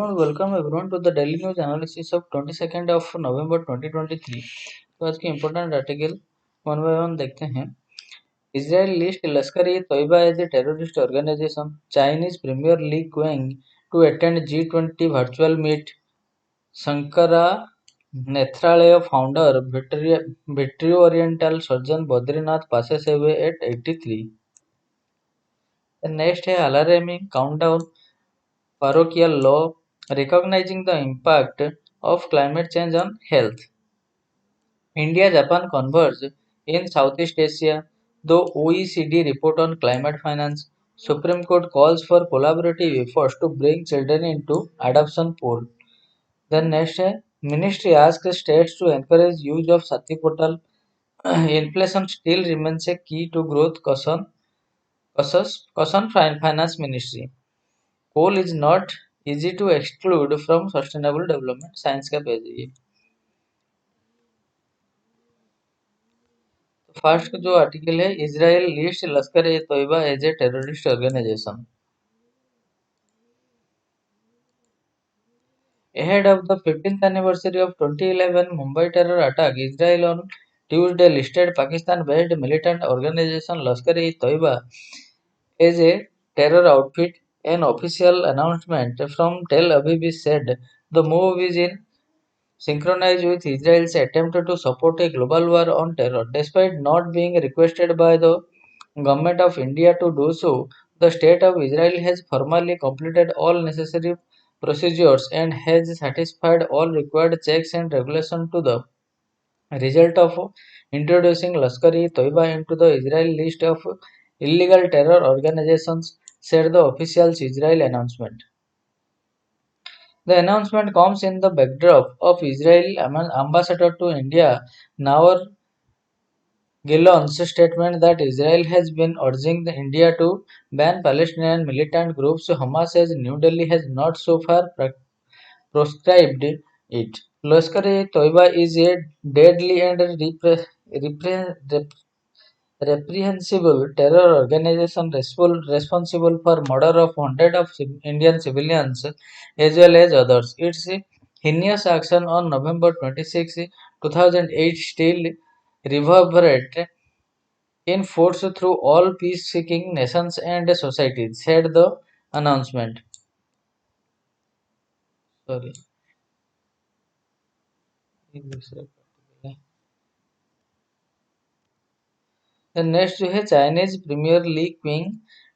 and welcome everyone to the daily news analysis of 22nd of November 2023। तो आज की important article one by one देखते हैं। Israel list Lashkar e Taiba as a terrorist organisation, Chinese premier Li going to attend G20 virtual meet, Shankara Nethralaya founder Vitrio Oriental surgeon Badrinath passes away at 83। Next है alarming countdown parochial law recognizing the impact of climate change on health. India-Japan converge in Southeast Asia, though OECD report on climate finance. Supreme Court calls for collaborative efforts to bring children into adoption pool. Then next है Ministry asks states to encourage use of Sati portal. Inflation still remains a key to growth, caution Finance Ministry. Coal is not easy to exclude from sustainable development, science का page है ये। तो first जो article है, Israel list Lashkar e Taiba as a terrorist organisation. Ahead of the 15th anniversary of 2011 Mumbai terror attack, Israel on Tuesday listed Pakistan-based militant organization Lashkar-e-Toiba as a terror outfit. An official announcement from Tel Aviv said the move is in synchronized with Israel's attempt to support a global war on terror. Despite not being requested by the government of India to do so, the state of Israel has formally completed all necessary procedures and has satisfied all required checks and regulations to the result of introducing Lashkar-e-Toiba into the Israel list of illegal terror organizations, said the official Israel announcement. The announcement comes in the backdrop of Israeli ambassador to India, Naor Gilon's statement that Israel has been urging India to ban Palestinian militant groups. Hamas says New Delhi has not so far proscribed it. Lashkar-e-Toiba is a deadly and reprehensible terror organization responsible for murder of hundreds of Indian civilians as well as others. Its heinous action on November 26, 2008 still reverberate in force through all peace-seeking nations and societies, said the announcement. Sorry. The next जो है Chinese premier Li Qiang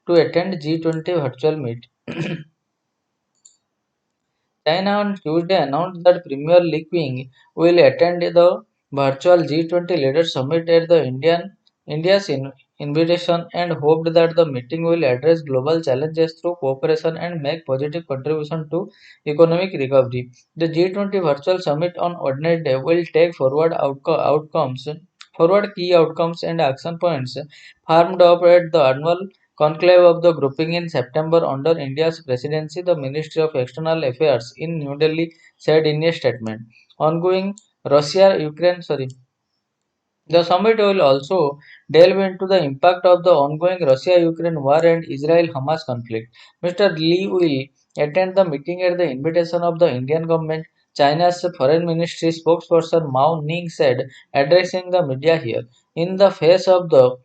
to attend G20 virtual meet. China on Tuesday announced that Premier Li Qiang will attend the virtual G20 Leaders Summit at the India's invitation and hoped that the meeting will address global challenges through cooperation and make positive contribution to economic recovery. The G20 Virtual Summit on Wednesday will take forward key outcomes and action points formed up at the annual conclave of the grouping in September under India's presidency, the Ministry of External Affairs in New Delhi said in a statement. Ongoing The summit will also delve into the impact of the ongoing Russia-Ukraine war and Israel-Hamas conflict. Mr. Lee will attend the meeting at the invitation of the Indian government, China's Foreign Ministry spokesperson Mao Ning said, addressing the media here. In the face of the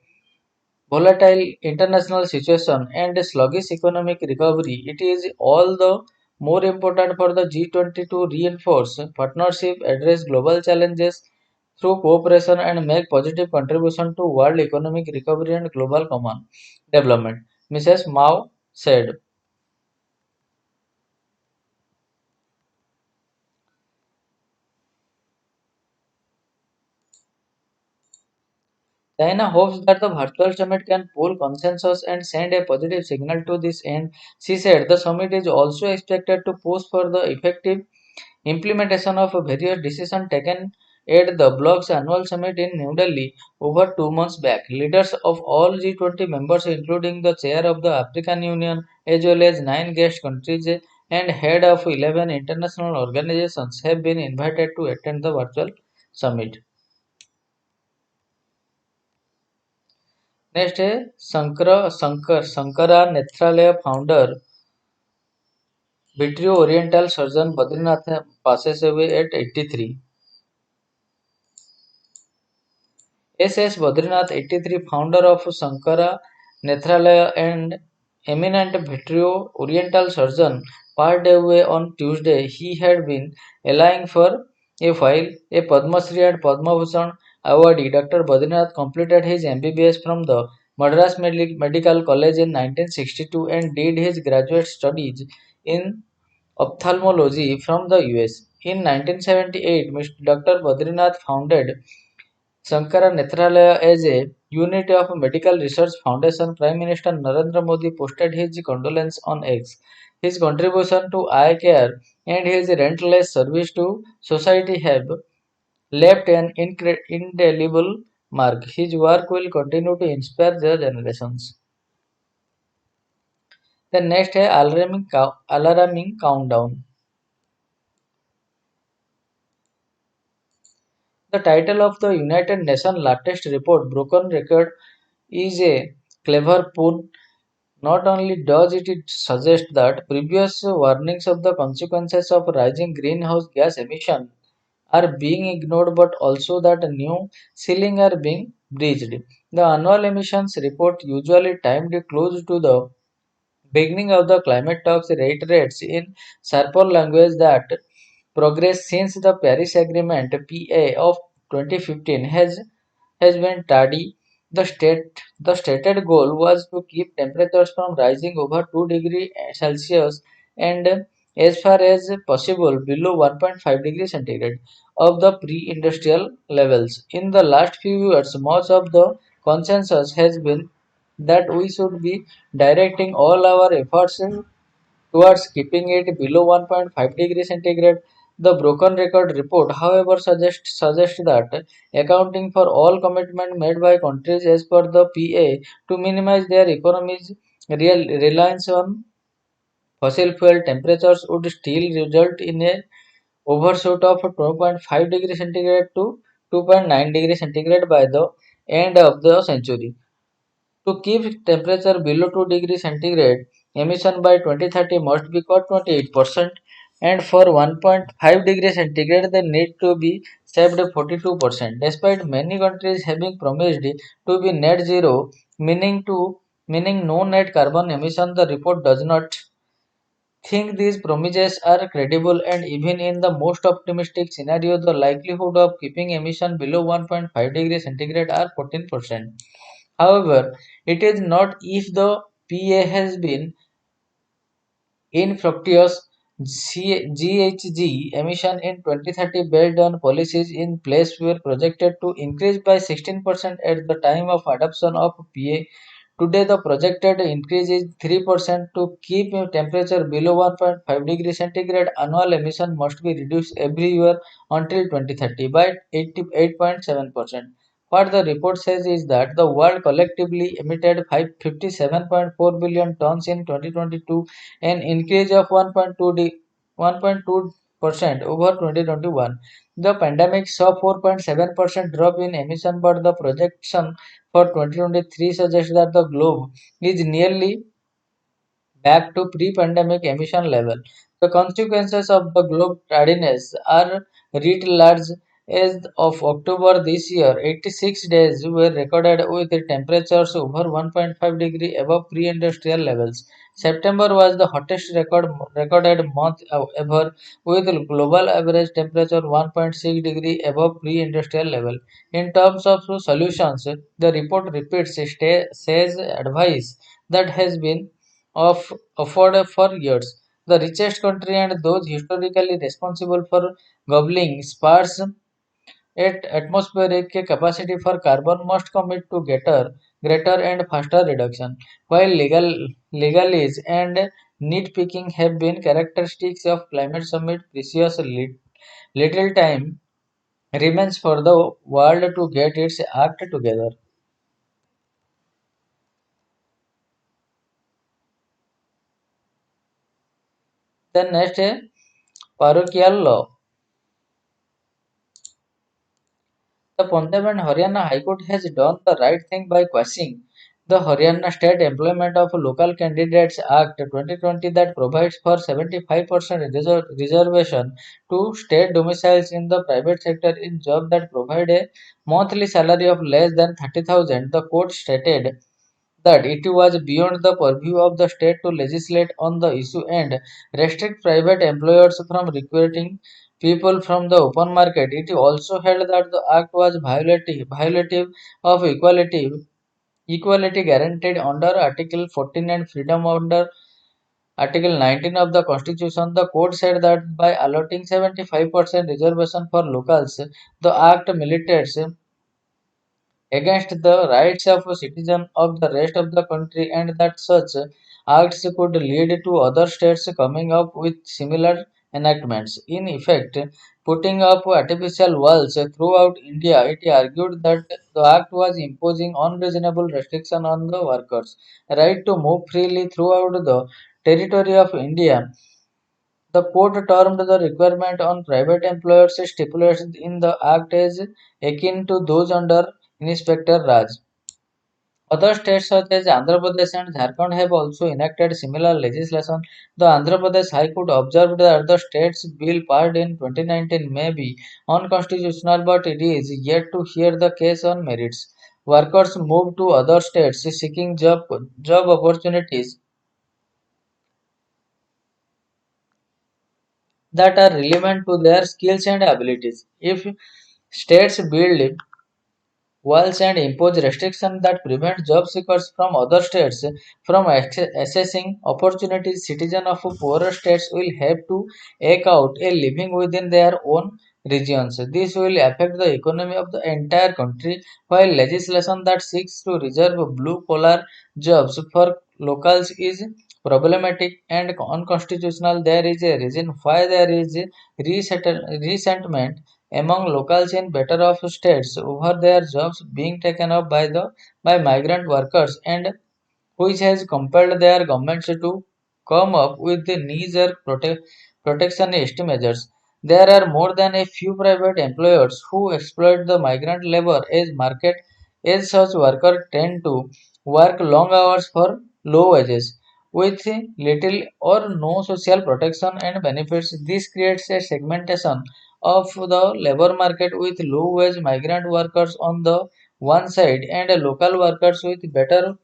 volatile international situation and a sluggish economic recovery, it is all the more important for the G20 to reinforce partnership, address global challenges through cooperation, and make positive contribution to world economic recovery and global common development, Mrs. Mao said. China hopes that the virtual summit can pull consensus and send a positive signal to this end. She said the summit is also expected to push for the effective implementation of various decisions taken at the bloc's annual summit in New Delhi over 2 months back. Leaders of all G20 members, including the chair of the African Union, as well as 9 guest countries and head of 11 international organizations, have been invited to attend the virtual summit. Next है शंकरा नेत्रालय founder Vitrio Oriental surgeon Badrinath passes away at 83. S.S. Badrinath, 83, founder of Sankara Nethralaya and eminent Vitrio Oriental surgeon, passed away on Tuesday. He had been applying for a while. A Padma Shri and Padma Bhushan awardee, Dr. Badrinath completed his MBBS from the Madras Medical College in 1962 and did his graduate studies in ophthalmology from the US. In 1978, Dr. Badrinath founded Sankara Nethralaya as a unit of Medical Research Foundation. Prime Minister Narendra Modi posted his condolence on X. His contribution to eye care and his relentless service to society have left an indelible mark. His work will continue to inspire the generations. The next है alarming countdown. The title of the United Nations latest report, Broken Record, is a clever pun. Not only does it suggest that previous warnings of the consequences of rising greenhouse gas emissions are being ignored, but also that new ceilings are being breached. The annual emissions report, usually timed close to the beginning of the climate talks, reiterates in sharper language that progress since the Paris Agreement (PA) of 2015 has been tardy. The stated goal was to keep temperatures from rising over 2 degrees Celsius and as far as possible below 1.5 degrees centigrade of the pre-industrial levels. In the last few years, much of the consensus has been that we should be directing all our efforts towards keeping it below 1.5 degrees centigrade. The Broken Record report, however, suggests that accounting for all commitments made by countries as per the PA to minimize their economy's real reliance on fossil fuel, temperatures would still result in a overshoot of 2.5 degrees centigrade to 2.9 degrees centigrade by the end of the century. To keep temperature below 2 degrees centigrade, emission by 2030 must be cut 28%, and for 1.5 degrees centigrade they need to be saved 42%. Despite many countries having promised to be net zero, meaning no net carbon emission, the report does not think these promises are credible, and even in the most optimistic scenario, the likelihood of keeping emission below 1.5 degrees centigrade are 14%. However, it is not if the PA has been infructuous. GHG emission in 2030 based on policies in place were projected to increase by 16% at the time of adoption of PA. Today, the projected increase is 3%. To keep temperature below 1.5 degrees centigrade. Annual emission must be reduced every year until 2030 by 88.7%. What the report says is that the world collectively emitted 57.4 billion tons in 2022, an increase of 1.2% over 2021. The pandemic saw 4.7% drop in emission, but the projection for 2023 suggests that the globe is nearly back to pre-pandemic emission level. The consequences of the globe tardiness are writ large. As of October this year, 86 days were recorded with temperatures over 1.5 degree above pre-industrial levels. September was the hottest recorded month ever, with global average temperature 1.6 degree above pre-industrial level. In terms of solutions, the report repeats says advice that has been of offered for years. The richest country and those historically responsible for gobbling sparse at atmospheric capacity for carbon must commit to greater and faster reduction. While legalese and nitpicking have been characteristics of climate summit, little time remains for the world to get its act together. Then next, parochial law. The Punjab and Haryana High Court has done the right thing by quashing The Haryana State Employment of Local Candidates Act 2020 that provides for 75% reservation to state domiciles in the private sector in jobs that provide a monthly salary of less than 30,000. The court stated that it was beyond the purview of the state to legislate on the issue and restrict private employers from recruiting people from the open market. It also held that the act was violative of equality guaranteed under Article 14 and freedom under Article 19 of the Constitution. The court said that by allotting 75% reservation for locals, the act militates against the rights of citizens of the rest of the country and that such acts could lead to other states coming up with similar enactments. In effect, putting up artificial walls throughout India, it argued that the act was imposing unreasonable restriction on the workers' right to move freely throughout the territory of India. The court termed the requirement on private employers stipulated in the Act as akin to those under Inspector Raj. Other states such as Andhra Pradesh and Jharkhand have also enacted similar legislation. The Andhra Pradesh High Court observed that the state's bill passed in 2019 may be unconstitutional, but it is yet to hear the case on merits. Workers move to other states seeking job opportunities that are relevant to their skills and abilities. If states build walls and impose restrictions that prevent job seekers from other states from accessing opportunities, citizens of poorer states will have to eke out a living within their own regions. This will affect the economy of the entire country, while legislation that seeks to reserve blue collar jobs for locals is problematic and unconstitutional. There is a reason why there is resentment among locals in better off states over their jobs being taken up by migrant workers and which has compelled their governments to come up with the knee-jerk protectionist measures. There are more than a few private employers who exploit the migrant labor as market as such workers tend to work long hours for low wages with little or no social protection and benefits. This creates a segmentation of the labor market with low wage migrant workers on the one side and local workers with better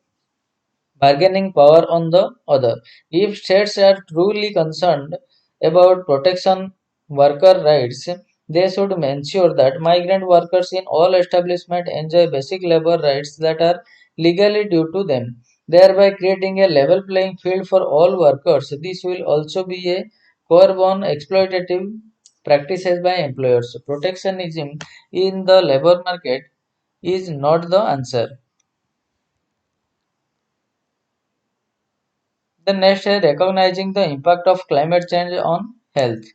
bargaining power on the other. If states are truly concerned about protection worker rights, they should ensure that migrant workers in all establishments enjoy basic labor rights that are legally due to them, thereby creating a level playing field for all workers. This will also be a curb on exploitative practices by employers. Protectionism in the labor market is not the answer. The next is recognizing the impact of climate change on health.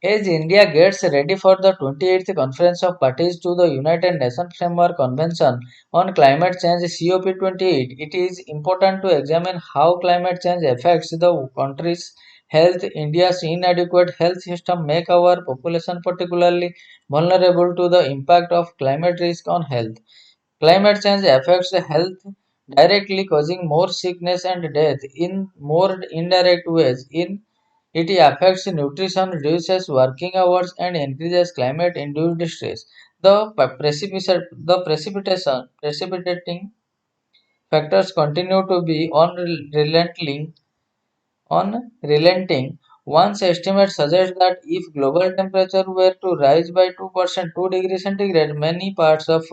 As India gets ready for the 28th Conference of Parties to the United Nations Framework Convention on Climate Change COP28, it is important to examine how climate change affects the country's health. India's inadequate health system make our population particularly vulnerable to the impact of climate risk on health. Climate change affects health directly, causing more sickness and death in more indirect ways. In it affects nutrition, reduces working hours, and increases climate-induced stress. The precipitating factors continue to be unrelenting. One's estimates suggest that if global temperature were to rise by 2%, 2 degrees centigrade, many parts of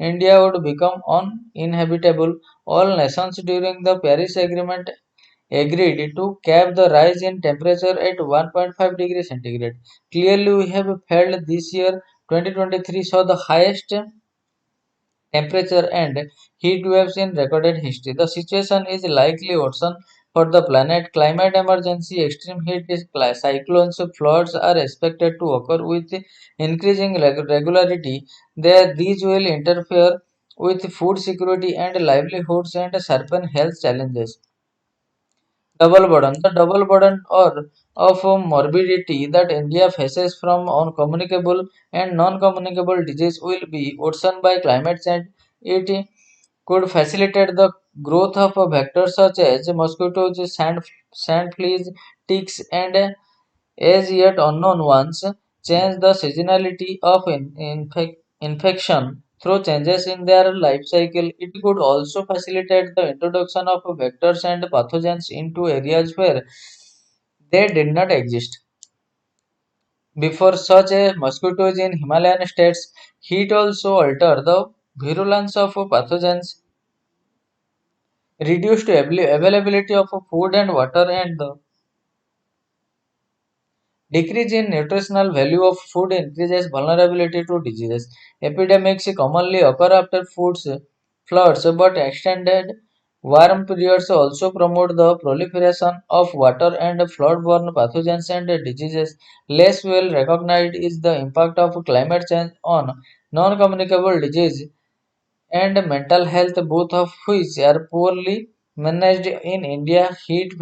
India would become uninhabitable. All nations during the Paris Agreement agreed to cap the rise in temperature at 1.5 degrees centigrade. Clearly, we have failed this year. 2023 saw the highest temperature and heat waves in recorded history. The situation is likely worsen for the planet. Climate emergency, extreme heat, cyclones, floods are expected to occur with increasing regularity. These will interfere with food security and livelihoods and sharpen health challenges. Double burden. The double burden or of morbidity that India faces from uncommunicable and non-communicable disease will be worsened by climate change. It could facilitate the growth of vectors such as mosquitoes, sand fleas, ticks, and as yet unknown ones, change the seasonality of infection through changes in their life cycle. It could also facilitate the introduction of vectors and pathogens into areas where they did not exist. Before such a mosquitoes in Himalayan states, heat also alter the virulence of pathogens, reduced availability of food and water, and the decrease in nutritional value of food increases vulnerability to diseases. Epidemics commonly occur after foods floods, but extended warm periods also promote the proliferation of water and flood-borne pathogens and diseases. Less well recognized is the impact of climate change on non-communicable disease and mental health, both of which are poorly managed in India. Heat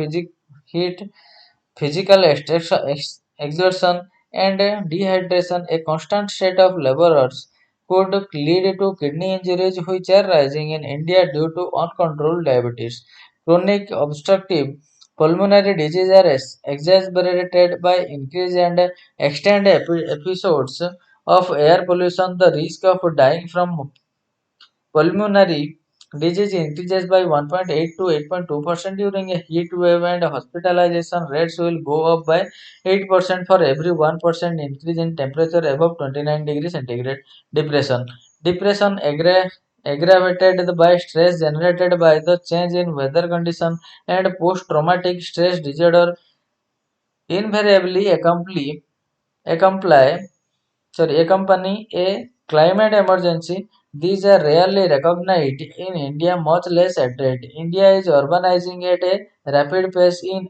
physical exertion, and dehydration, a constant state of laborers, could lead to kidney injuries, which are rising in India due to uncontrolled diabetes. Chronic obstructive pulmonary disease are exacerbated by increased and extended episodes of air pollution. The risk of dying from pulmonary disease increases by 1.8 to 8.2% during a heat wave, and hospitalization rates will go up by 8% for every 1% increase in temperature above 29 degrees centigrade. Depression. Depression aggravated by stress generated by the change in weather condition and post-traumatic stress disorder invariably accompany accompany a climate emergency. These are rarely recognized in India, much less addressed. India is urbanizing at a rapid pace in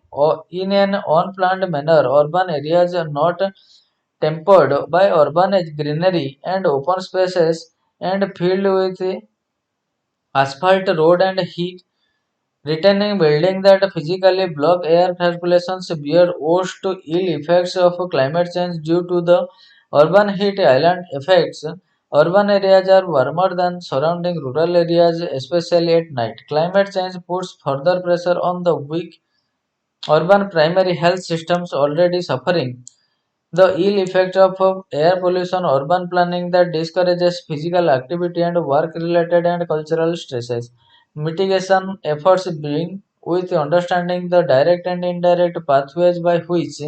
an unplanned manner. Urban areas are not tempered by urban greenery and open spaces and filled with asphalt road and heat retaining buildings that physically block air circulations bear worst to ill effects of climate change due to the urban heat island effects. Urban areas are warmer than surrounding rural areas, especially at night. Climate change puts further pressure on the weak urban primary health systems already suffering the ill effect of air pollution, urban planning that discourages physical activity and work-related and cultural stresses. Mitigation efforts bring with understanding the direct and indirect pathways by which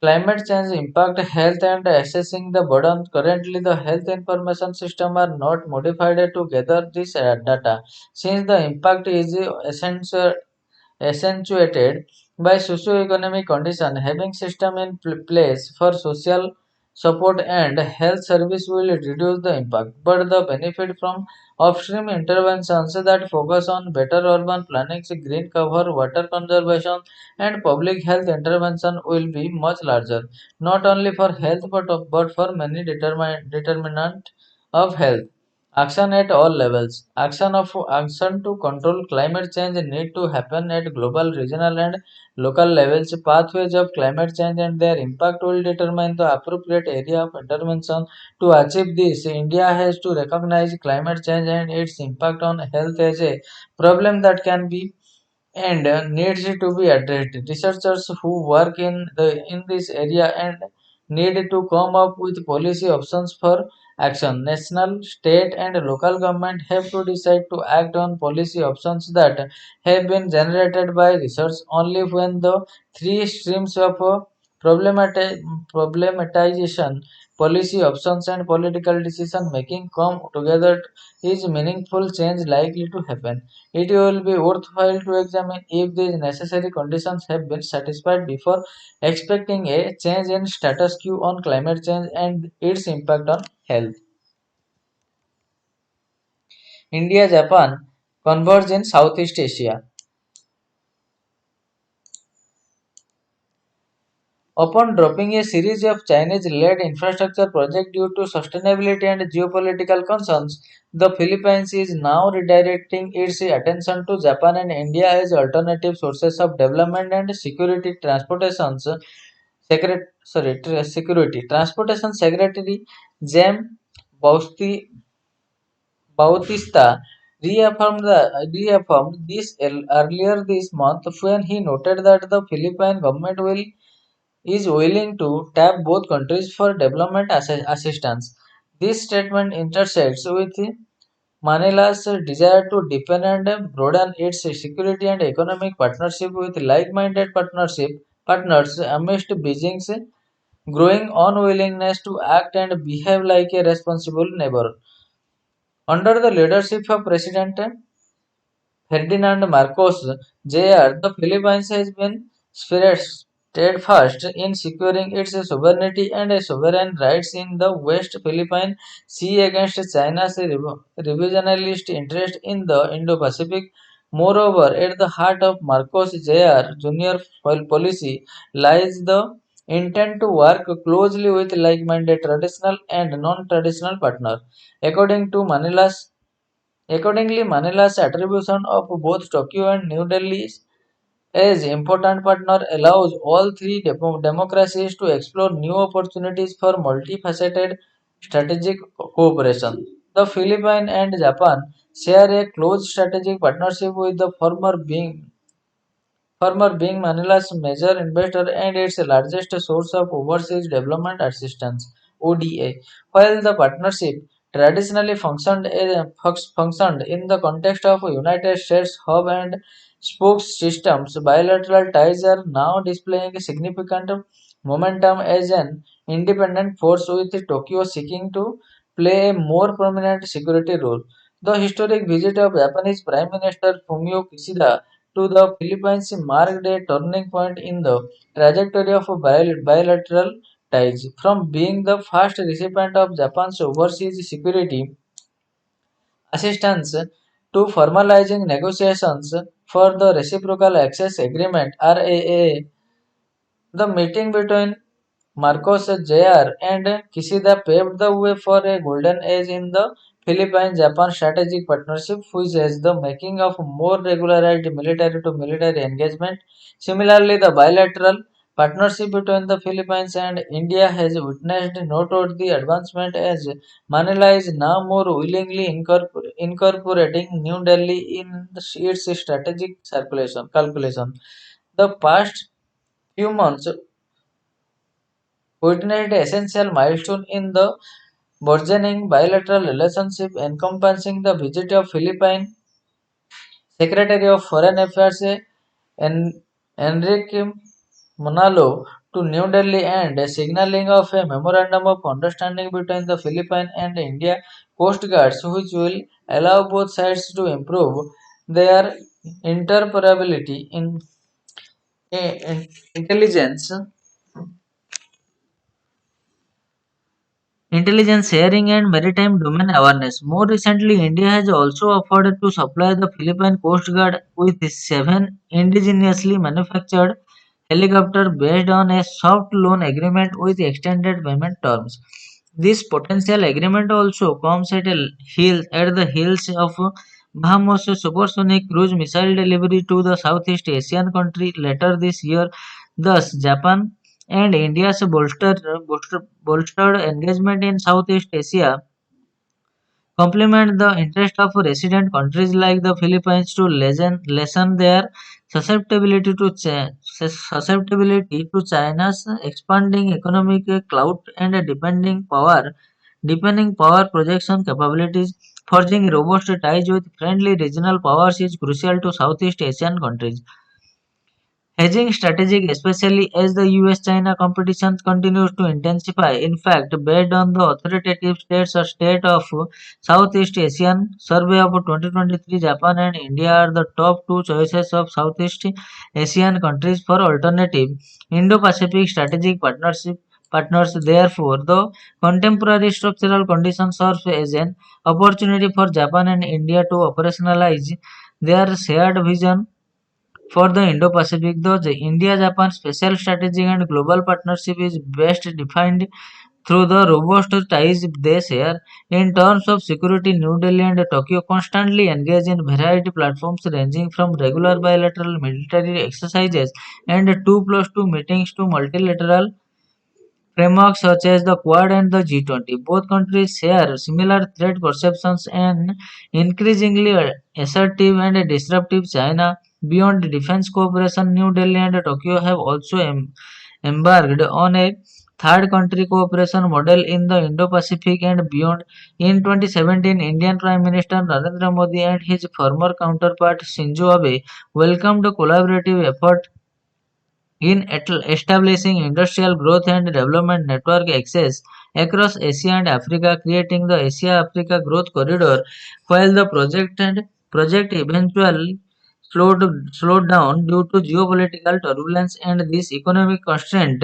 climate change impact health and assessing the burden. Currently, the health information system are not modified to gather this data. Since the impact is essential accentuated by socio-economic condition. Having system in place for social support and health service will reduce the impact, but the benefit from upstream interventions that focus on better urban planning, green cover, water conservation, and public health intervention will be much larger, not only for health but for many determinant of health. Action at all levels. Action to control climate change need to happen at global, regional, and local levels. Pathways of climate change and their impact will determine the appropriate area of intervention. To achieve this, India has to recognize climate change and its impact on health as a problem that can be and needs to be addressed. Researchers who work in this area and need to come up with policy options for action. National, state, and local government have to decide to act on policy options that have been generated by research. Only when the three streams of problematization, policy options, and political decision making come together is meaningful change likely to happen. It will be worthwhile to examine if these necessary conditions have been satisfied before expecting a change in status quo on climate change and its impact on health. India Japan converge in Southeast Asia. Upon dropping a series of Chinese-led infrastructure projects due to sustainability and geopolitical concerns, the Philippines is now redirecting its attention to Japan and India as alternative sources of development and security. Security. Transportation Secretary James Bautista reaffirmed this earlier this month when he noted that the Philippine government is willing to tap both countries for development assistance. This statement intersects with Manila's desire to deepen and broaden its security and economic partnership with like-minded partners amidst Beijing's growing unwillingness to act and behave like a responsible neighbor. Under the leadership of President Ferdinand Marcos Jr., the Philippines has been steadfast in securing its sovereignty and sovereign rights in the West Philippine Sea against China's revisionist interest in the Indo-Pacific. Moreover, at the heart of Marcos Jr. Jr. policy lies the intent to work closely with like-minded traditional and non-traditional partners. According to Accordingly, Manila's attribution of both Tokyo and New Delhi as important partner allows all three democracies to explore new opportunities for multifaceted strategic cooperation. The Philippines and Japan share a close strategic partnership with the former being Manila's major investor and its largest source of overseas development assistance (ODA). While the partnership traditionally functioned in the context of United States hub and spoke systems, bilateral ties are now displaying significant momentum as an independent force, with Tokyo seeking to play a more prominent security role. The historic visit of Japanese Prime Minister Fumio Kishida to the Philippines marked a turning point in the trajectory of bilateral ties. From being the first recipient of Japan's overseas security assistance to formalizing negotiations for the Reciprocal Access Agreement (RAA), the meeting between Marcos Jr. and Kishida paved the way for a golden age in the Philippine-Japan strategic partnership, which has the making of more regularized military-to-military engagement. Similarly, the bilateral partnership between the Philippines and India has witnessed noteworthy advancement as Manila is now more willingly incorporating New Delhi in its strategic calculation. The past few months witnessed essential milestone in the burgeoning bilateral relationship encompassing the visit of Philippine Secretary of Foreign Affairs En- Enrique Manalo to New Delhi and a signaling of a memorandum of understanding between the Philippines and India Coast Guards, which will allow both sides to improve their interoperability in intelligence intelligence sharing and maritime domain awareness. More recently, India has also offered to supply the Philippine Coast Guard with seven indigenously manufactured helicopters based on a soft loan agreement with extended payment terms. This potential agreement also comes at the heels of Bahamas supersonic cruise missile delivery to the Southeast Asian country later this year. Thus, Japan and India's bolstered engagement in Southeast Asia complement the interest of resident countries like the Philippines to lessen their susceptibility to China's expanding economic clout and deepening power projection capabilities. Forging robust ties with friendly regional powers is crucial to Southeast Asian countries. Hedging strategy, especially as the US-China competition continues to intensify. In fact, based on the authoritative state of Southeast Asian survey of 2023, Japan and India are the top two choices of Southeast Asian countries for alternative Indo-Pacific strategic partners. Therefore, the contemporary structural conditions serve as an opportunity for Japan and India to operationalize their shared vision For the Indo-Pacific, the India-Japan Special Strategy and Global Partnership is best defined through the robust ties they share. In terms of security, New Delhi and Tokyo constantly engage in variety platforms ranging from regular bilateral military exercises and 2 plus 2 meetings to multilateral frameworks such as the Quad and the G20. Both countries share similar threat perceptions and increasingly assertive and disruptive China. Beyond defense cooperation, New Delhi and Tokyo have also embarked on a third country cooperation model in the Indo-Pacific and beyond. In 2017, Indian Prime Minister Narendra Modi and his former counterpart Shinzo Abe welcomed a collaborative effort in establishing industrial growth and development network access across Asia and Africa, creating the Asia-Africa Growth Corridor. While the project eventually slowed down due to geopolitical turbulence and this economic constraint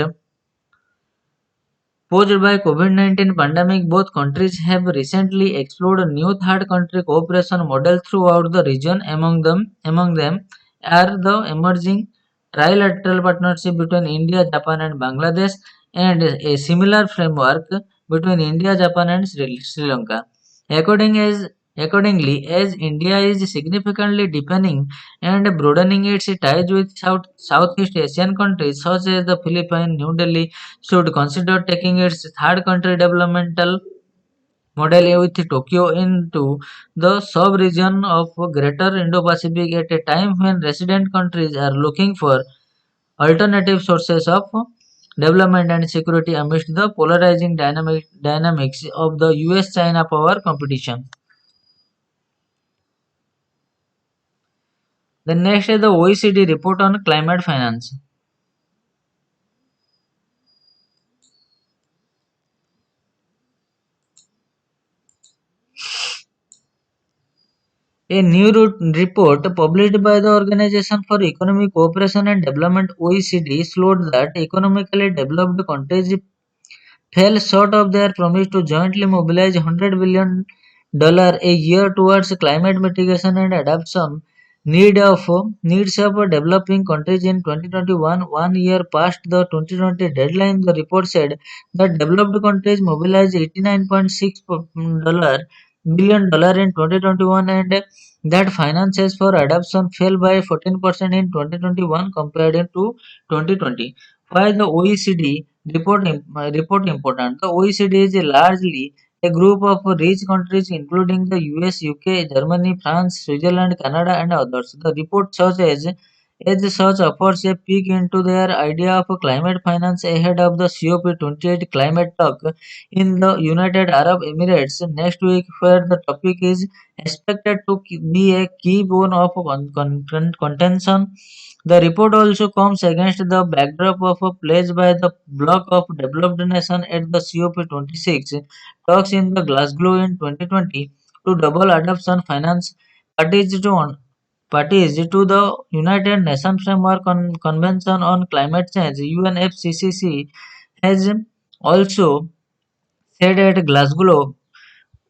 posed by COVID-19 pandemic, both countries have recently explored a new third country cooperation model throughout the region. Among them are the emerging trilateral partnership between India, Japan, and Bangladesh, and a similar framework between India, Japan, and Sri Lanka. According as Accordingly, as India is significantly deepening and broadening its ties with Southeast Asian countries such as the Philippines, New Delhi should consider taking its third country developmental model with Tokyo into the sub-region of Greater Indo-Pacific at a time when resident countries are looking for alternative sources of development and security amidst the polarizing dynamics of the US-China power competition. The next is the OECD report on climate finance. A new report published by the Organization for Economic Cooperation and Development (OECD) showed that economically developed countries fell short of their promise to jointly mobilize $100 billion a year towards climate mitigation and adaptation needs of developing countries in 2021, one year past the 2020 deadline. The report said that developed countries mobilized $89.6 billion in 2021 and that finances for adoption fell by 14% in 2021 compared to 2020. Why the OECD report important? The OECD is largely a group of rich countries including the US, UK, Germany, France, Switzerland, Canada, and others. The report shows as such offers a peek into their idea of climate finance ahead of the COP28 climate talk in the United Arab Emirates next week, where the topic is expected to be a key bone of contention. The report also comes against the backdrop of a pledge by the bloc of developed nations at the COP26 talks in the Glasgow in 2020 to double adoption finance parties to parties to the United Nations Framework Convention on Climate Change (UNFCCC) has also said at Glasgow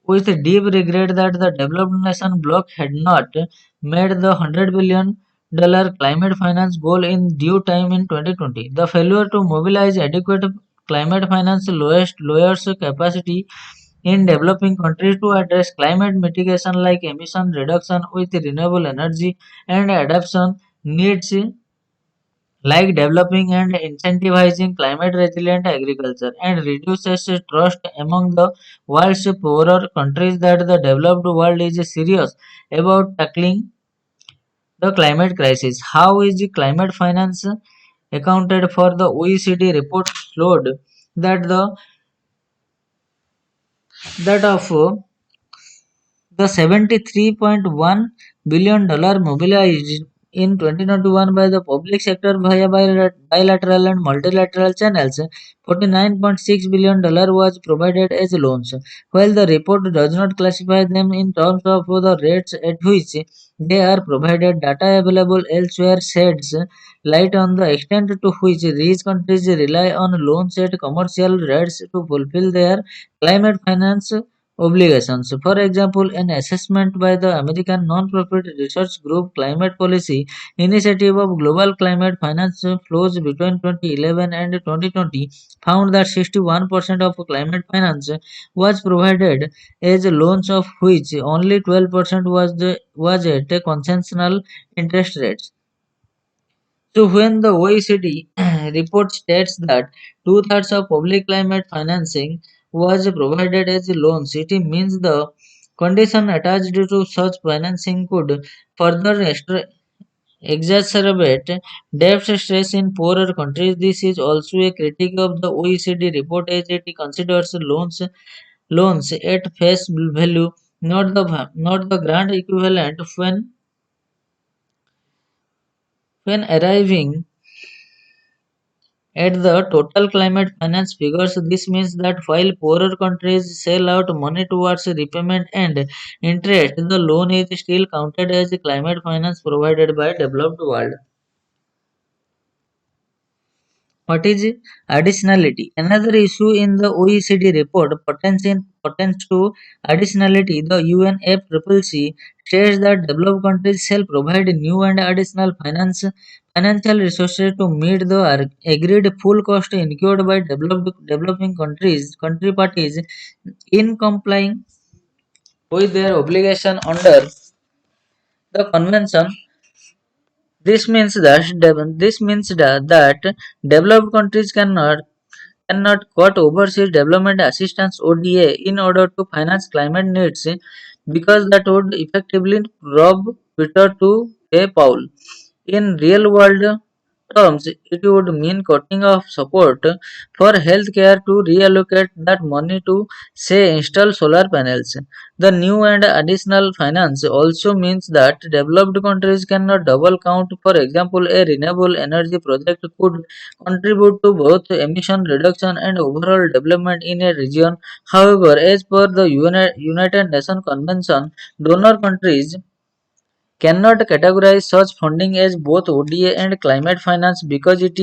with deep regret that the developed nation bloc had not made the $100 billion climate finance goal in due time in 2020. The failure to mobilize adequate climate finance lowers capacity in developing countries to address climate mitigation like emission reduction with renewable energy and adaptation needs like developing and incentivizing climate resilient agriculture and reduces trust among the world's poorer countries that the developed world is serious about tackling the climate crisis. How is climate finance accounted for? The OECD report showed that that of the $73.1 billion mobilized in 2021 by the public sector via bilateral and multilateral channels, $49.6 billion was provided as loans. While the report does not classify them in terms of the rates at which they are provided, data available elsewhere sheds light on the extent to which these countries rely on loans at commercial rates to fulfill their climate finance obligations. For example, an assessment by the American non-profit research group Climate Policy Initiative of Global Climate Finance flows between 2011 and 2020 found that 61% of climate finance was provided as loans, of which only 12% was at a concessional interest rates. So when the OECD report states that two-thirds of public climate financing was provided as loans, it means the condition attached to such financing could further exacerbate debt stress in poorer countries. This is also a critique of the OECD report as it considers loans at face value, not the grant equivalent when arriving at the total climate finance figures. This means that while poorer countries sell out money towards repayment and interest, the loan is still counted as climate finance provided by developed world. What is additionality? Another issue in the OECD report pertains to additionality. The UNFCCC states that developed countries shall provide new and additional financial resources to meet the agreed full cost incurred by developing country parties in complying with their obligation under the convention. This means that developed countries cannot cut overseas development assistance (ODA) in order to finance climate needs because that would effectively rob Peter to pay Paul. In real world terms, it would mean cutting off support for healthcare to reallocate that money to, say, install solar panels. The new and additional finance also means that developed countries cannot double count. For example, a renewable energy project could contribute to both emission reduction and overall development in a region. However, as per the United Nations Convention, donor countries cannot categorize such funding as both ODA and climate finance because it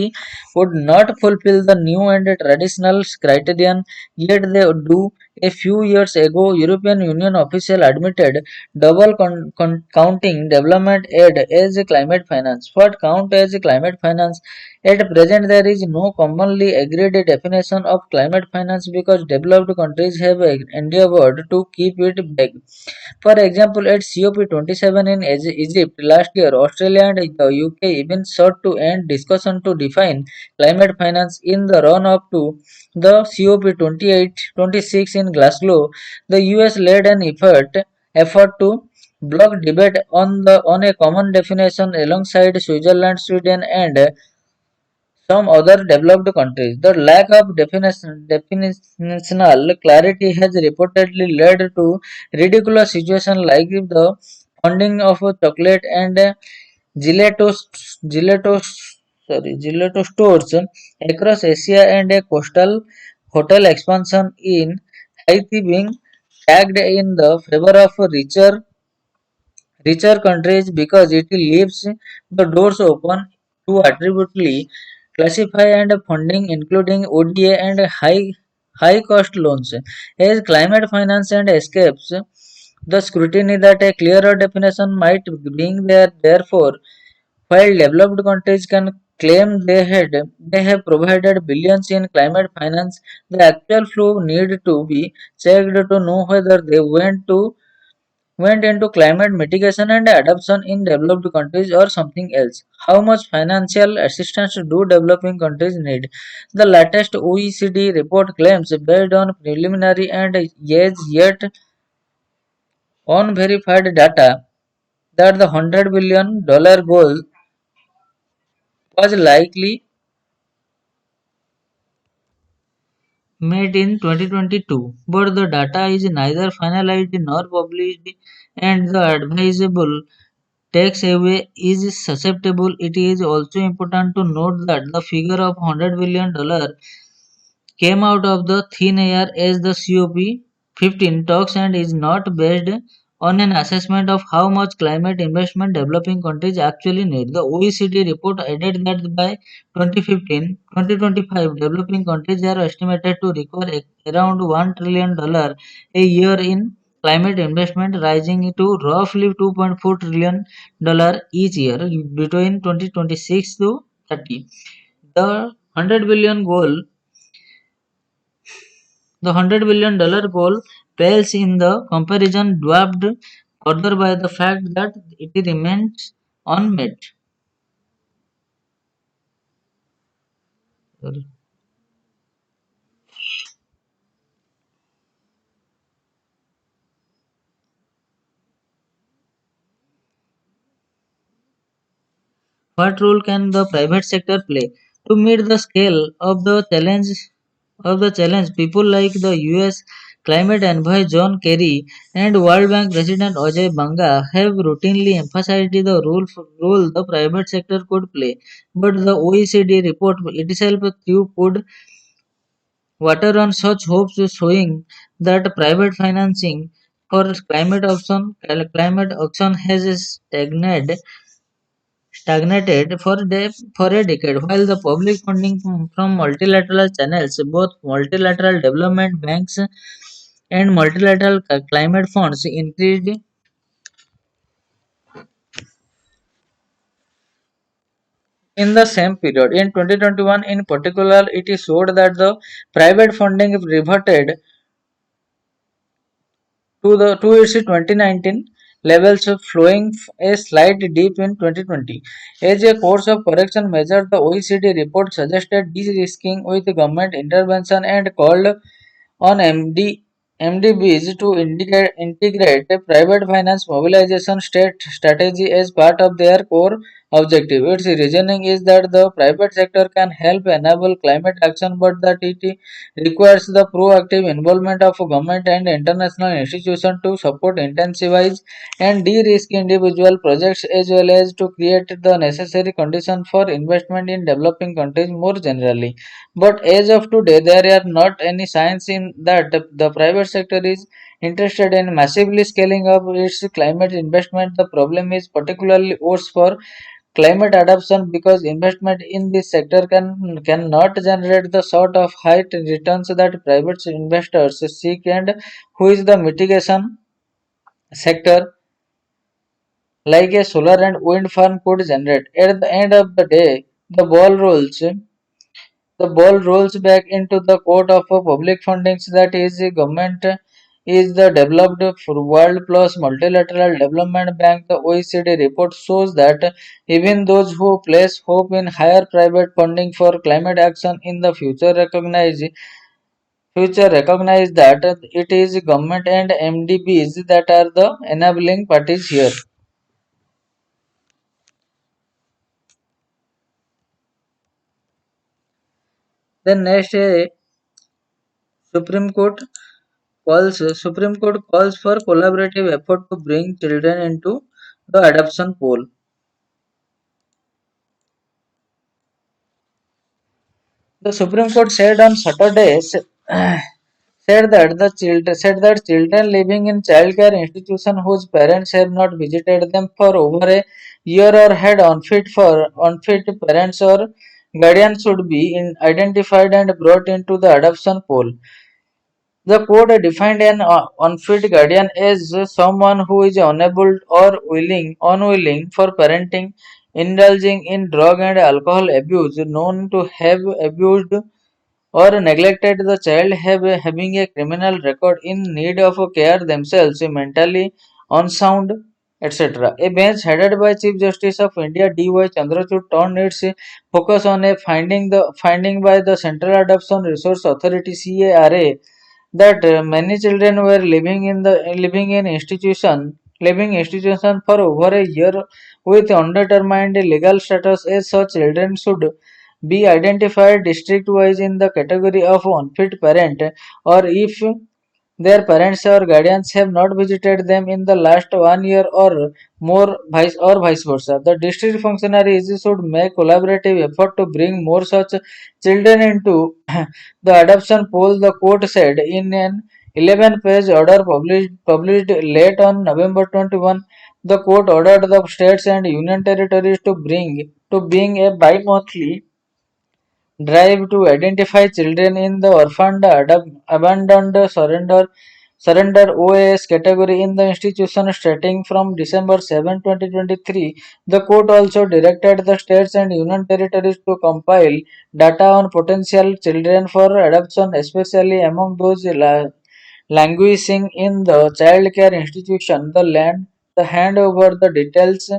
would not fulfill the new and traditional criterion, yet they do. A few years ago, European Union officials admitted double counting development aid as climate finance. What count as climate finance? At present, there is no commonly agreed definition of climate finance because developed countries have endeavored to keep it vague. For example, at COP27 in Egypt last year, Australia and the UK even sought to end discussion to define climate finance in the run-up to the COP26 in Glasgow. The US led an effort to block debate on a common definition alongside Switzerland, Sweden, and some other developed countries. The lack of definitional clarity has reportedly led to ridiculous situations like the funding of chocolate and gelato, gelato, gelato stores across Asia and a coastal hotel expansion in Haiti being tagged in the favor of richer countries because it leaves the doors open to arbitrarily classify and funding including ODA and high cost loans as climate finance and escapes the scrutiny that a clearer definition might bring there. Therefore, while developed countries can claim they have provided billions in climate finance, the actual flow need to be checked to know whether they went into climate mitigation and adoption in developed countries or something else. How much financial assistance do developing countries need? The latest OECD report claims, based on preliminary and yet unverified data, that the $100 billion goal was likely made in 2022, but the data is neither finalized nor published, and the advisable tax away is susceptible. It is also important to note that the figure of $100 billion came out of the thin air as the COP 15 talks and is not based on an assessment of how much climate investment developing countries actually need. The OECD report added that by 2015-2025, developing countries are estimated to require around $1 trillion a year in climate investment, rising to roughly $2.4 trillion each year between 2026 to 30. The 100 billion goal the $100 billion goal pales in the comparison, dwarfed further by the fact that it remains unmet. What role can the private sector play to meet the scale of the challenge? People like the U.S. climate envoy John Kerry and World Bank President Ajay Banga have routinely emphasized the role the private sector could play. But the OECD report itself too could water on such hopes, showing that private financing for climate action has stagnated for a decade, while the public funding from multilateral channels, both multilateral development banks and multilateral climate funds, increased in the same period. In 2021, in particular, it is showed that the private funding reverted to its 2019 levels, flowing a slight dip in 2020. As a course of correction measure, the OECD report suggested de-risking with government intervention and called on MDBs to integrate a private finance mobilization strategy as part of their core objective. Its reasoning is that the private sector can help enable climate action, but that it requires the proactive involvement of government and international institutions to support, intensifies, and de-risk individual projects as well as to create the necessary conditions for investment in developing countries more generally. But as of today, there are not any signs in that the private sector is interested in massively scaling up its climate investment. The problem is particularly worse for climate adaptation because investment in this sector cannot generate the sort of high returns that private investors seek, and who is the mitigation sector like a solar and wind farm could generate. At the end of the day, the ball rolls back into the court of public fundings, that is government is the developed for world plus multilateral development bank. The OECD report shows that even those who place hope in higher private funding for climate action in the future recognize that it is government and MDBs that are the enabling parties here. Then next, Supreme Court Supreme Court calls for collaborative effort to bring children into the adoption pool. The Supreme Court said on Saturday said that children living in childcare institutions whose parents have not visited them for over a year or had unfit parents or guardians should be identified and brought into the adoption pool. The code defined an unfit guardian as someone who is unwilling for parenting, indulging in drug and alcohol abuse, known to have abused or neglected the child, having a criminal record, in need of care themselves, mentally unsound, etc. A bench headed by Chief Justice of India D.Y. Chandrachud turned its focus on a finding by the Central Adoption Resource Authority (CARA) that many children were living in institution for over a year with undetermined legal status. As such, children should be identified district wise in the category of unfit parent, or if their parents or guardians have not visited them in the last 1 year or more, vice versa. The district functionaries should make collaborative effort to bring more such children into the adoption pool, the court said in an 11-page order published late on November 21, the court ordered the states and union territories to bring to being a bi-monthly drive to identify children in the orphaned, abandoned, surrender OAS category in the institution starting from December 7, 2023. The court also directed the states and union territories to compile data on potential children for adoption, especially among those languishing in the child care institution. The hand over the details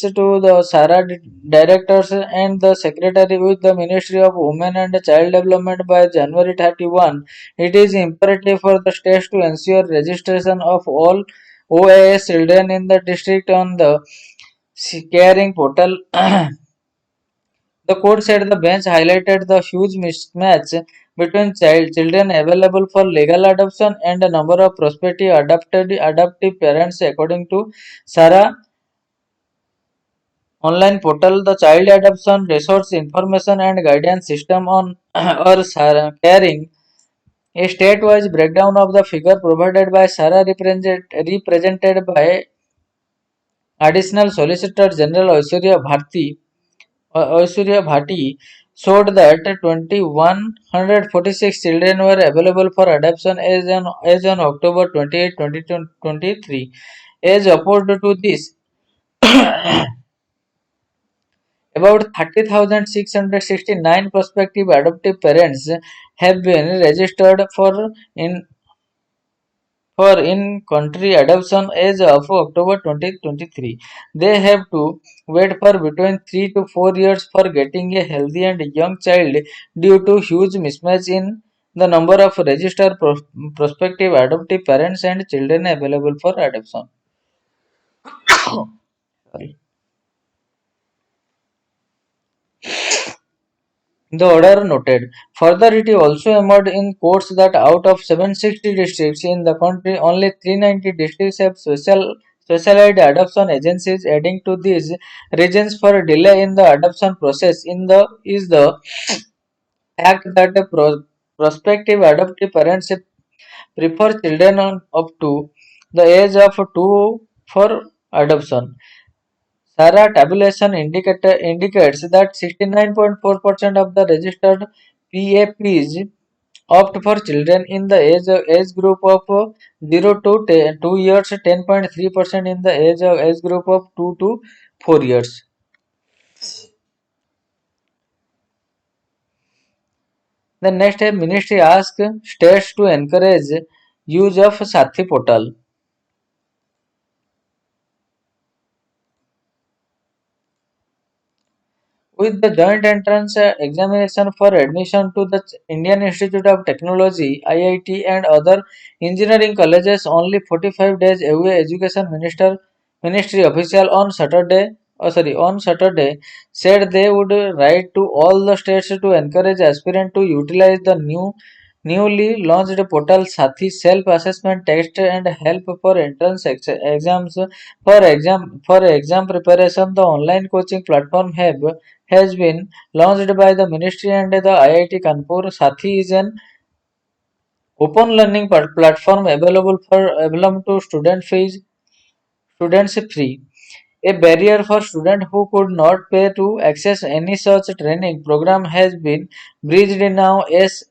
to the SARA directors and the secretary with the Ministry of Women and Child Development by January 31. It is imperative for the states to ensure registration of all OAS children in the district on the caring portal. The court said the bench highlighted the huge mismatch between children available for legal adoption and the number of prospective adoptive parents according to SARA online portal. The child adoption resource information and guidance system on or caring a state-wise breakdown of the figure provided by SARA represented by additional solicitor general Aishwarya Bhati showed that 2146 children were available for adoption as on October 28, 2023. As opposed to this, about 30,669 prospective adoptive parents have been registered in in-country adoption as of October 2023. They have to wait for between 3 to 4 years for getting a healthy and young child due to huge mismatch in the number of registered prospective adoptive parents and children available for adoption. Sorry. The order noted. Further, it also emerged in courts that out of 760 districts in the country, only 390 districts have specialized adoption agencies. Adding to these reasons for delay in the adoption process is the fact that the prospective adoptive parents prefer children up to the age of 2 for adoption. SARA tabulation indicates that 69.4% of the registered PAPs opt for children in the age group of 0 to 2 years, 10.3% in the age group of 2 to 4 years. The next ministry asked states to encourage use of Sathi portal. With the joint entrance examination for admission to the Indian Institute of Technology (IIT) and other engineering colleges only 45 days away, Education Ministry official on Saturday said they would write to all the states to encourage aspirants to utilize the newly launched portal Sathi self-assessment test and help for entrance exams. For exam preparation, the online coaching platform has been launched by the ministry and the IIT Kanpur. Sathi is an open learning platform available to students free. A barrier for students who could not pay to access any such training program has been bridged now. As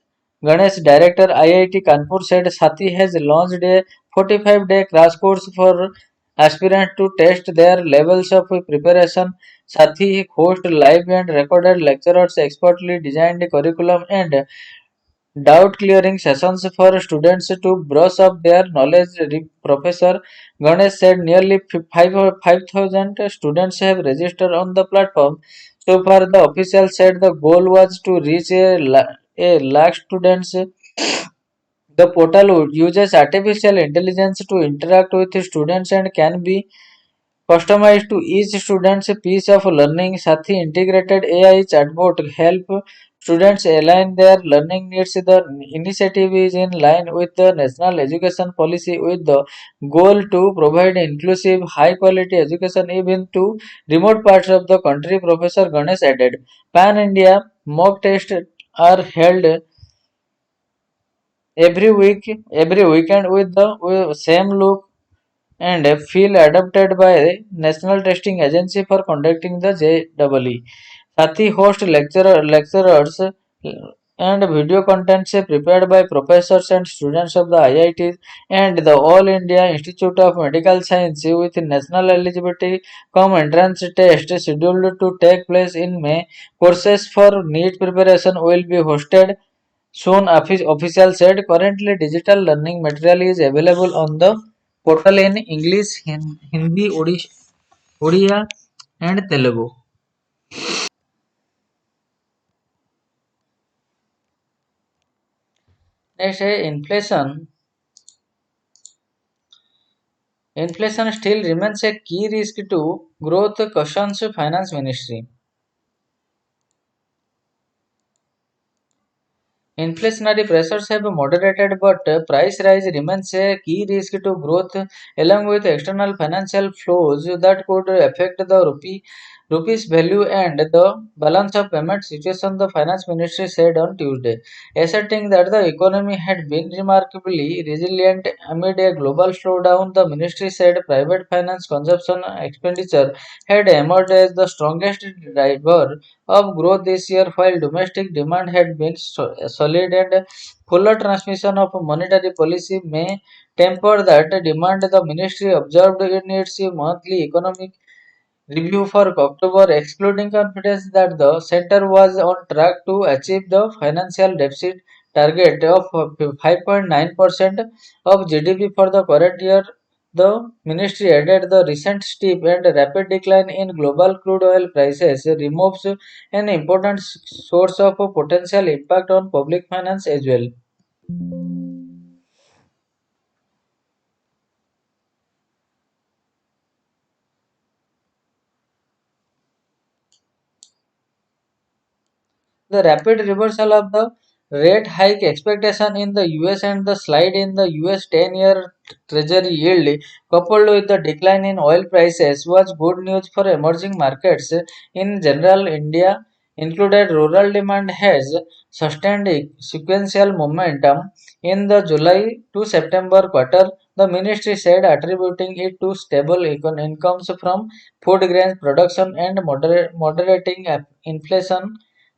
Ganesh Director IIT Kanpur said, Sathi has launched a 45-day crash course for aspirants to test their levels of preparation. Sathi hosts live and recorded lectures, expertly designed curriculum, and doubt clearing sessions for students to brush up their knowledge. Professor Ganesh said nearly 5,000 students have registered on the platform. So far, the official said the goal was to reach a lakh students. The portal uses artificial intelligence to interact with students and can be customized to each student's piece of learning. Sathi integrated AI chatbot help students align their learning needs. The initiative is in line with the national education policy with the goal to provide inclusive, high quality education even to remote parts of the country. Professor Ganesh added, Pan India mock tests are held every week, every weekend with the same look and feel adopted by National Testing Agency for conducting the JEE. Sathi host lecturers and video contents prepared by professors and students of the IITs and the All India Institute of Medical Science with national eligibility cum entrance test scheduled to take place in May. Courses for NEET preparation will be hosted soon, official said. Currently, digital learning material is available on the portal in English, Hindi, Odia, and Telugu. Next, inflation. Inflation still remains a key risk to growth, cautions Finance Ministry. Inflationary pressures have moderated, but price rise remains a key risk to growth, along with external financial flows that could affect the rupee's value and the balance of payment situation. The finance ministry said on Tuesday, asserting that the economy had been remarkably resilient amid a global slowdown. The ministry said private finance consumption expenditure had emerged as the strongest driver of growth this year, while domestic demand had been solid and fuller transmission of monetary policy may temper that demand. The ministry observed in its monthly economic review for October, excluding confidence that the center was on track to achieve the financial deficit target of 5.9% of GDP for the current year. The ministry added the recent steep and rapid decline in global crude oil prices removes an important source of potential impact on public finance as well. The rapid reversal of the rate hike expectation in the US and the slide in the US 10-year Treasury yield, coupled with the decline in oil prices, was good news for emerging markets. In general, India included rural demand has sustained sequential momentum in the July to September quarter. The ministry said, attributing it to stable incomes from food grains production and moderating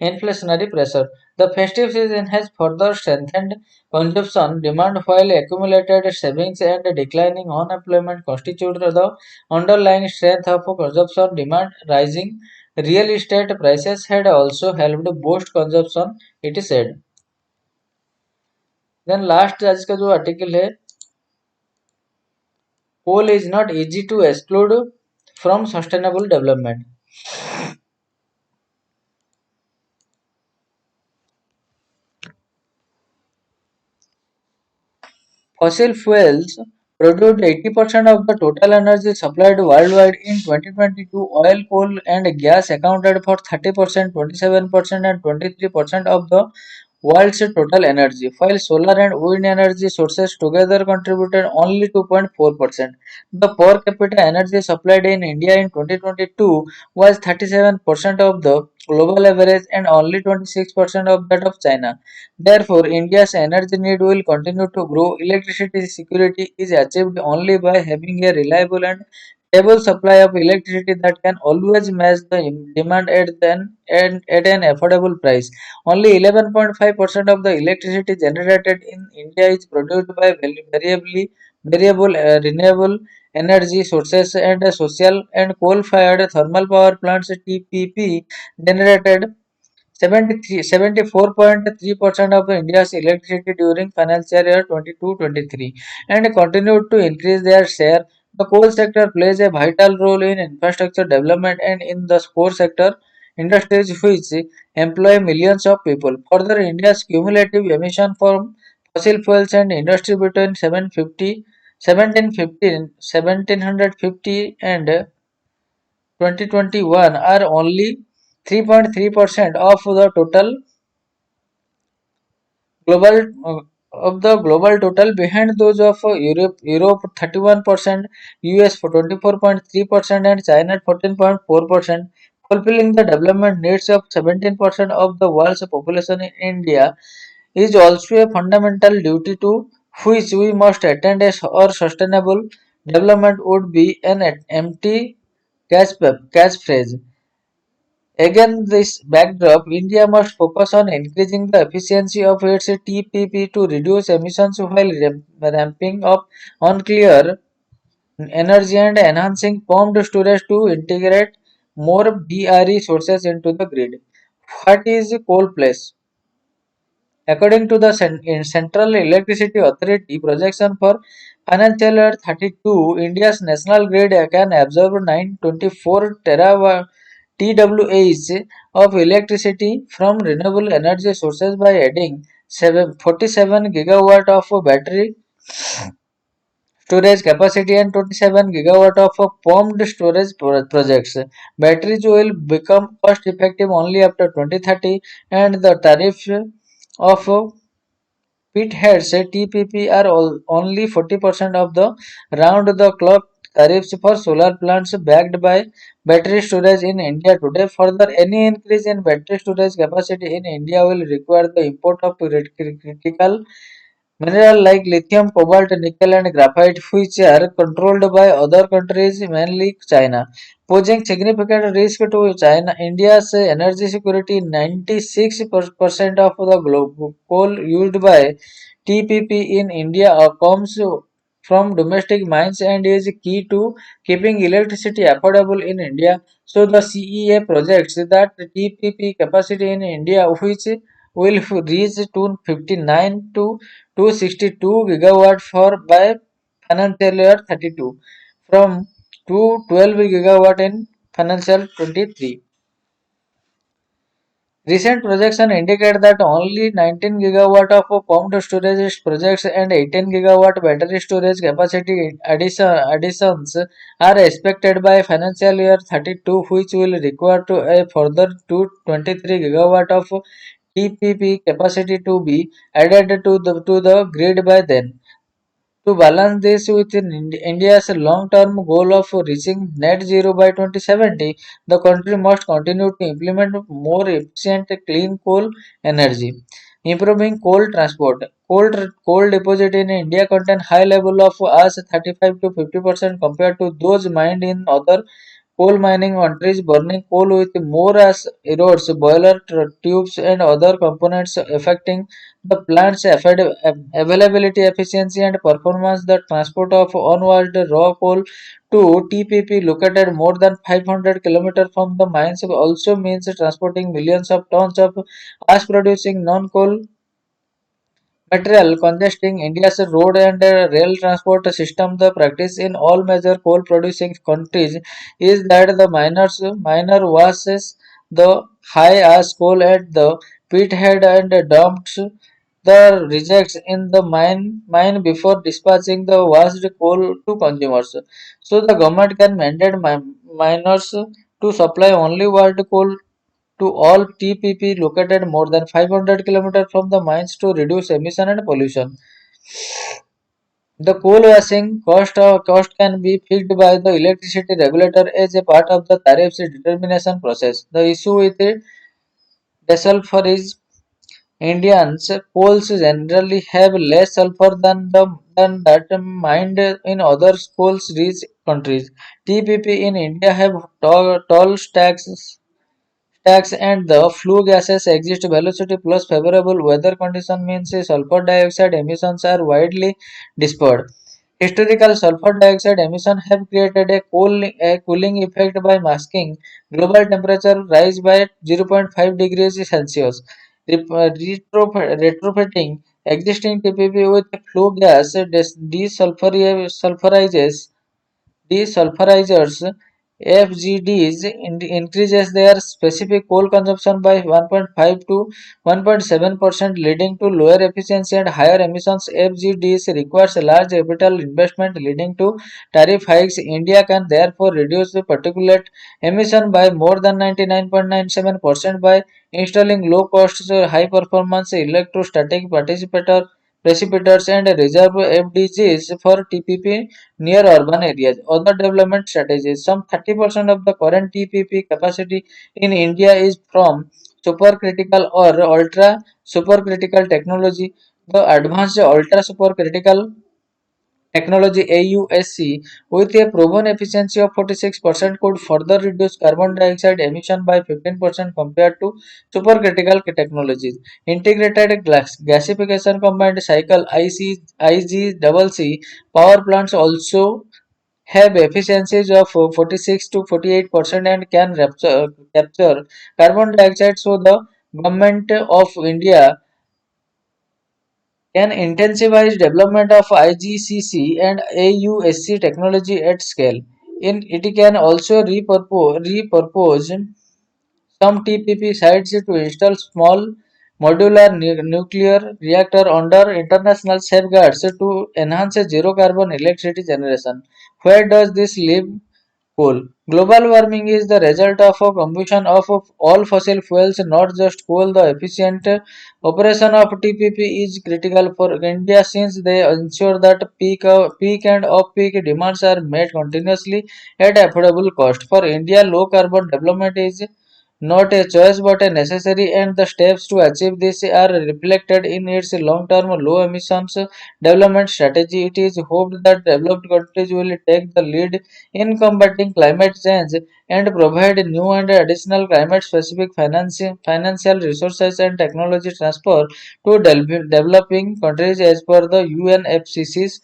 inflationary pressure. The festive season has further strengthened consumption demand while accumulated savings and declining unemployment constitute the underlying strength of consumption demand. Rising real estate prices had also helped boost consumption, it is said. Then last आज का जो article है, coal is not easy to exclude from sustainable development. Fossil fuels produced 80% of the total energy supplied worldwide in 2022. Oil, coal, and gas accounted for 30%, 27%, and 23% of the world's total energy, while solar and wind energy sources together contributed only 2.4%. The per capita energy supplied in India in 2022 was 37% of the global average and only 26% of that of China. Therefore, India's energy need will continue to grow. Electricity security is achieved only by having a reliable and stable supply of electricity that can always match the demand at an affordable price. Only 11.5% of the electricity generated in India is produced by variable renewable energy sources, and social and coal-fired thermal power plants (TPP) generated 74.3% of India's electricity during financial year 22-23 and continued to increase their share. The coal sector plays a vital role in infrastructure development and in the core sector industries which employ millions of people. Further, India's cumulative emission from fossil fuels and industry between 1750 and 2021 are only 3.3% of the total global of the global total, behind those of Europe 31%, US for 24.3%, and China 14.4%, fulfilling the development needs of 17% of the world's population. In India is also a fundamental duty to which we must attend or sustainable development would be an empty catchphrase. Against this backdrop, India must focus on increasing the efficiency of its TPP to reduce emissions while ramping up on clear energy and enhancing pumped storage to integrate more BRE sources into the grid. What is coal place? According to the Central Electricity Authority projection for financial year 32, India's national grid can absorb 924 TWh of electricity from renewable energy sources by adding 47 gigawatt of battery storage capacity and 27 gigawatt of pumped storage projects. Batteries will become cost effective only after 2030 and the tariff of Pitheads TPP are only 40% of the round-the-clock tariffs for solar plants backed by battery storage in India today. Further, any increase in battery storage capacity in India will require the import of critical minerals like lithium, cobalt, nickel, and graphite, which are controlled by other countries, mainly China, posing significant risk to China. India's energy security. 96% of the global coal used by TPP in India comes from domestic mines and is key to keeping electricity affordable in India. So the CEA projects that TPP capacity in India, which will reach 259 to 262 gigawatt for by financial year 32 from 212 gigawatt in financial 23. Recent projections indicate that only 19 gigawatt of pumped storage projects and 18 gigawatt battery storage capacity additions are expected by financial year 32, which will require to a further 223 gigawatt of TPP capacity to be added to the grid by then. To balance this with India's long-term goal of reaching net zero by 2070, the country must continue to implement more efficient clean coal energy. Improving coal transport. Coal deposit in India contain high level of ash 35 to 50% compared to those mined in other coal mining countries. Burning coal with more ash erodes boiler tubes and other components affecting the plant's availability, efficiency, and performance. The transport of unwashed raw coal to TPP located more than 500 kilometers from the mines also means transporting millions of tons of ash producing non-coal material congesting India's road and rail transport system. The practice in all major coal producing countries is that the miner washes the high ash coal at the pit head and dumps the rejects in the mine before dispatching the washed coal to consumers. So the government can mandate miners to supply only washed coal to all TPP located more than 500 kilometers from the mines to reduce emission and pollution. The coal washing cost can be fixed by the electricity regulator as a part of the tariffs determination process. The issue with it desulfur is Indians coals generally have less sulfur than that mined in other coals rich countries. TPP in India have tall stacks and the flue gases exist. Velocity plus favorable weather condition means sulfur dioxide emissions are widely dispersed. Historical sulfur dioxide emissions have created a cooling effect by masking global temperature rise by 0.5 degrees Celsius. Retrofitting existing TPP with flue gas desulfurizers (FGDs) increases their specific coal consumption by 1.5 to 1.7%, leading to lower efficiency and higher emissions. FGDs requires a large capital investment, leading to tariff hikes. India can therefore reduce the particulate emission by more than 99.97% by installing low-cost, high-performance electrostatic precipitors and reserve FDGs for TPP near urban areas. Other development strategies. Some 30% of the current TPP capacity in India is from supercritical or ultra supercritical technology. The advanced ultra supercritical technology AUSC with a proven efficiency of 46% could further reduce carbon dioxide emission by 15% compared to supercritical technologies. Integrated gasification combined cycle IGCC power plants also have efficiencies of 46 to 48% and can capture carbon dioxide. So the government of India can intensify development of IGCC and AUSC technology at scale. In it can also repurpose some TPP sites to install small modular nuclear reactor under international safeguards to enhance zero carbon electricity generation. Where does this leave coal? Global warming is the result of a combustion of all fossil fuels, not just coal. The efficient operation of TPP is critical for India since they ensure that peak and off-peak demands are met continuously at affordable cost. For India, low carbon development is not a choice but a necessary, and the steps to achieve this are reflected in its long-term low emissions development strategy. It is hoped that developed countries will take the lead in combating climate change and provide new and additional climate-specific financial resources and technology transfer to developing countries as per the UNFCCC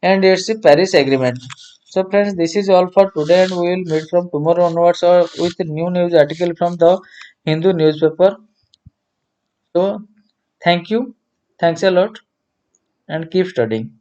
and its Paris Agreement. So friends, this is all for today, and we will meet from tomorrow onwards with a new news article from the Hindu newspaper. So thank you, thanks a lot, and keep studying.